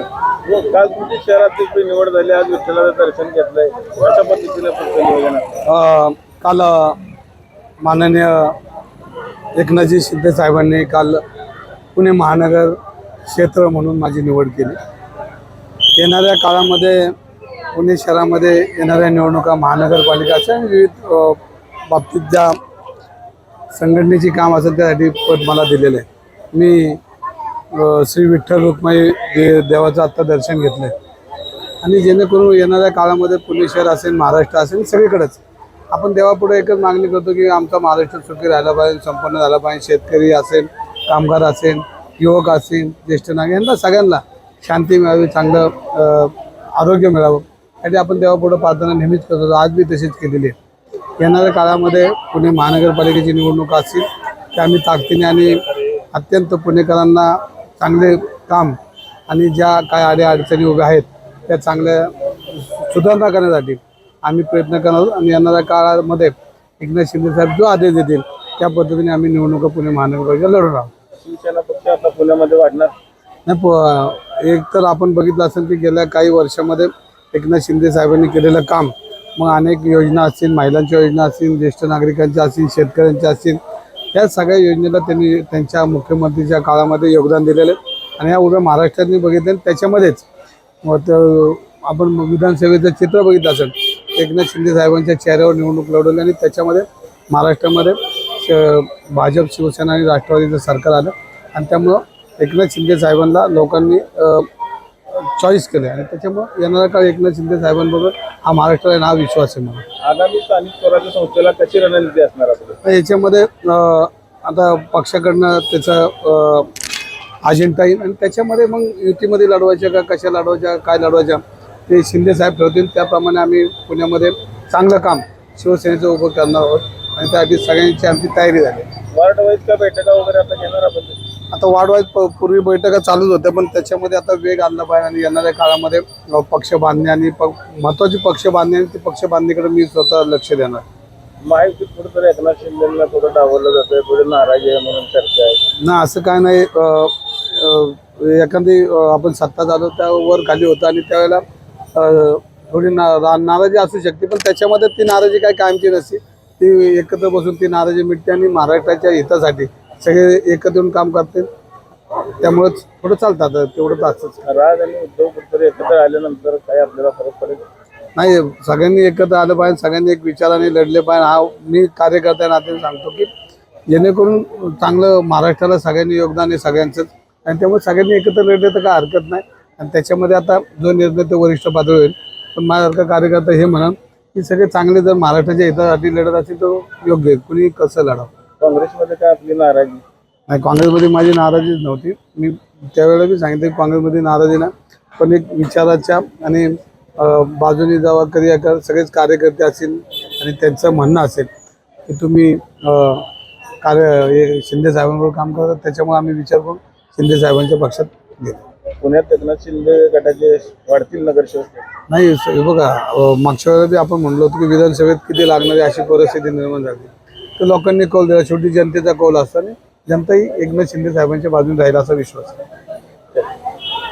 काल तुमची शहरात निवड झाली, आज विठ्ठलाचं दर्शन घेतलंय, कशा पद्धतीने पुढचं नियोजन आहे? काल माननीय एकनाथजी शिंदे साहेबांनी काल पुणे महानगर क्षेत्र म्हणून माझी निवड केली. येणाऱ्या काळामध्ये पुणे शहरामध्ये येणाऱ्या निवडणुका महानगरपालिकाच्या आणि विविध बाबतीत ज्या संघटनेची काम असेल त्यासाठी पद मला दिलेलं आहे. मी श्री विठ्ठल रुक्माई देवाचं आत्ता दर्शन घेतलं आहे आणि जेणेकरून येणाऱ्या काळामध्ये पुणे शहर असेल, महाराष्ट्र असेल, सगळीकडेच आपण देवापुढे एकच मागणी करतो की आमचा महाराष्ट्र सुखी राहायला पाहिजे, संपन्न झाला पाहिजे. शेतकरी असेल, कामगार असेल, युवक असेल, ज्येष्ठ नागरिक यांना सगळ्यांना शांती मिळावी, चांगलं आरोग्य मिळावं यासाठी आपण देवापुढे प्रार्थना नेहमीच करतो. आज मी तशीच केलेली आहे. येणाऱ्या काळामध्ये पुणे महानगरपालिकेची निवडणूक असतील त्या आम्ही ताकदीने आणि अत्यंत पुणेकरांना चांगले काम आणि ज्या काय अडचणी उभ्या आहेत त्या चांगल्या सुधारणा करण्यासाठी आम्ही प्रयत्न करणार आणि येणाऱ्या काळामध्ये एकनाथ शिंदे साहेब जो आदेश देतील त्या पद्धतीने आम्ही निवडणुका पुणे महानगरपालिका लढवणार आहोत. शिवसेना पक्ष आता पुण्यामध्ये वाढणार नाही, एक तर आपण बघितलं असेल की गेल्या काही वर्षामध्ये एकनाथ शिंदे साहेबांनी केलेलं काम, मग अनेक योजना असतील, महिलांच्या योजना असतील, ज्येष्ठ नागरिकांच्या असतील, शेतकऱ्यांच्या असतील, या सगळ्या योजनेला त्यांनी त्यांच्या मुख्यमंत्रीच्या काळामध्ये योगदान दिलेलं आहे. आणि या उभ्या महाराष्ट्रातनी बघितलं त्याच्यामध्येच मग आपण विधानसभेचं चित्र बघितलं असेल, एकनाथ शिंदे साहेबांच्या चेहऱ्यावर निवडणूक लढवली आणि त्याच्यामध्ये महाराष्ट्रामध्ये भाजप, शिवसेना आणि राष्ट्रवादीचं सरकार आलं आणि त्यामुळं एकनाथ शिंदे साहेबांना लोकांनी चॉईस केले आणि त्याच्यामुळं येणारा काळ एकनाथ शिंदे साहेबांबरोबर हा महाराष्ट्राला हा विश्वास आहे. मला आगामी स्थानिक स्वराज्य संस्थेला कशी रणनीती असणार आपली? याच्यामध्ये आता पक्षाकडनं त्याचं अजेंडा येईल आणि त्याच्यामध्ये मग युतीमध्ये लढवायच्या का कशा लढवायच्या काय लढवायच्या ते शिंदे साहेब ठरवतील. त्याप्रमाणे आम्ही पुण्यामध्ये चांगलं काम शिवसेनेचं उभं करणार आहोत आणि त्यासाठी सगळ्यांची आमची तयारी झाली. वार्ड वाईज का बैठका वगैरे आता घेणार आपण? आता वार्ड वाईज पूर्वी बैठका चालूच होत्या पण त्याच्यामध्ये आता वेग आणला पाहिजे आणि येणाऱ्या काळामध्ये पक्ष बांधणे आणि महत्त्वाची पक्ष बांधणे आणि ती पक्ष बांधणीकडे मी स्वतः लक्ष देणार. माहिती कुठेतरी एकनाथ शिंदेला थोडं डावललं जातंय, थोडं नाराजी आहे म्हणून चर्चा आहे. ना असं काय नाही. एखादी आपण सत्ता झालो त्यावर खाली होतं आणि त्यावेळेला थोडी नाराजी असू शकते पण त्याच्यामध्ये ती नाराजी काय कायमची नसते. ती एकत्र बसून ती नाराजी मिटते आणि महाराष्ट्राच्या हितासाठी सगळे एकत्र येऊन काम करतील. त्यामुळेच थोडं चालतात तेवढंच असतंच. राज आणि उद्धव कुठेतरी एकत्र आल्यानंतर काय आपल्याला फरक पडेल? नाही, सगळ्यांनी एकत्र आलं पाहिजे, सगळ्यांनी एक विचाराने लढले पाहिजे. हा मी कार्यकर्त्या नात्याने सांगतो की जेणेकरून चांगलं महाराष्ट्राला सगळ्यांनी योगदान आहे सगळ्यांचंच आणि त्यामुळे सगळ्यांनी एकत्र लढले तर काय हरकत नाही. आणि त्याच्यामध्ये आता जो निर्णय तो वरिष्ठ पातळीवर होईल पण माझ्यासारखा कार्यकर्ता हे म्हणा की सगळे चांगले जर महाराष्ट्राच्या हितासाठी लढत असेल तर योग्य आहे. कुणी कसं लढावं. काँग्रेसमध्ये काय आपली नाराजी? नाही, काँग्रेसमध्ये माझी नाराजीच नव्हती. मी त्यावेळेला बी सांगितलं की काँग्रेसमध्ये नाराजी ना पण एक विचाराच्या आणि बाजूने जेव्हा कधी सगळेच कार्यकर्ते असतील आणि त्यांचं म्हणणं असेल की तुम्ही शिंदे साहेबांबरोबर काम करतात त्याच्यामुळे आम्ही विचार करून शिंदे साहेबांच्या पक्षात गेलो. पुण्यात एकनाथ शिंदे गटाचे वाढतील नगरसेवक? नाही, बघा मागच्या वेळेला बी आपण म्हणलो होतो की विधानसभेत किती लागणारी अशी परिस्थिती निर्माण झाली तर लोकांनी कौल दिला. शेवटी जनतेचा कौल असताना जनताही एकनाथ शिंदे साहेबांच्या बाजूने राहील असा विश्वास आहे.